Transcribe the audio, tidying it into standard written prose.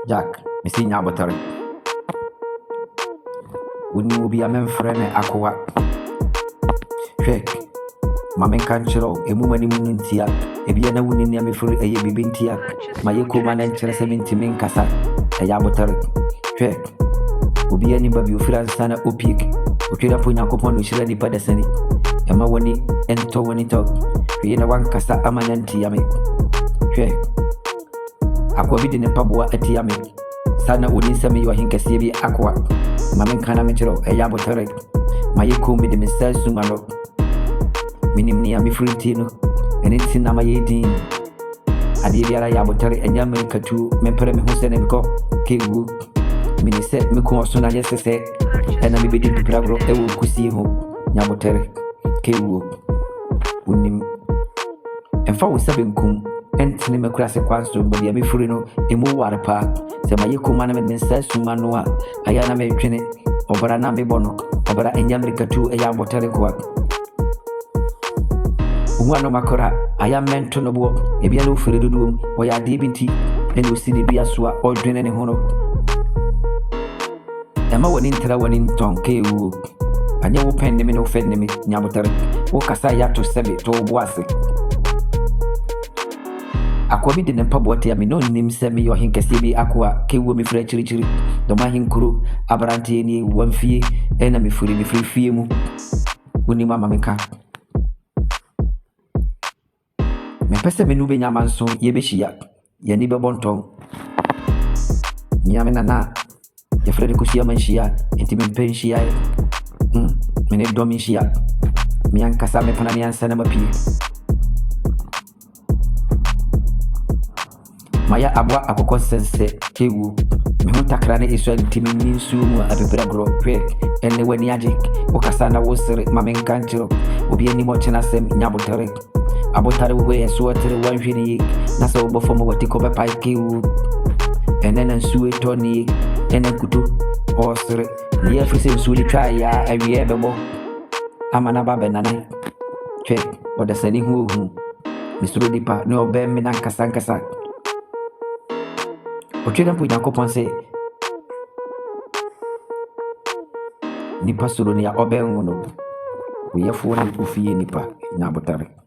Jack, Missy Nabotary. Wouldn't you be a man friend aqua? Shake. Mamma Canchero, a woman in Muntia, a Vienna woman near me for a bibintia, my Yakuman and Chesaminti Mincasa, a Yabotary. Shake. Will be anybody who feels Sana Upik, who could have put a coupon which ready Padasani, and Mawani and Towani talk. We in a one Casa Amanantiame. Shake. Aqua in a pabua at Yami. Sana wouldn't send me your Hinkasibi aqua. Mamma Canametro, a Yabotary. My Yakumi de Mr. Sumano. Minim near me Frutino, and it's in Namayadin. Adivia Yabotary and Yamerika too, Mempere Hussein and Co. Kiwu. Minister Miko Sona yesterday, and I may be the Pragro, I will see who Yabotary. Kiwu. Unim. And for seven cum. Entini me classic quantum, but the Amifurino, a move water park. Say my Yakuman and says to Manua, Ayana may train it, over an Ambi Bono, over an Yamrica too, a Yabotary quack. One of Macora, I am meant to know what a yellow for the room, where I deep in tea, and you see the Biasua or drain any hono. Emma went in Terawan in Tongue, K.U. And you will pen them in offending me, Yabotary, or Casaya to sell it to Boise. Aqua didn't pub what I mean, no name send me your Hinkasibi aqua, K.W. French Richard, the Mahin crew, Abrantini, one fee, enemy free me free film. Unima Mamika. Me pese me nube nyamanso yebeshia ye nibe bonton nyame nana ye frede kushia manshia enti me penshia me ne domi shia mi ankasa me pana mi ansa na mapi maya abwa akoko sense kewu me hunta krane Israel timi ninsu mu abebra gro pe ene wani aje okasa na wosere mamen kanchiro obi eni mo chena sem Yabotary Abotary way and sweater one shiny, Nassau before what take over pike, and then sue Tony, and then Kutu, or Sir, the everything Suli try, and we ever more. Amanaba Benana. Check what the sending who, Mr. Rudipa, no Ben Minanka Sankasa. Or China put Yakopon say Nipa Surunia or Ben, we have 4 and 2 Nipa, Yabotary.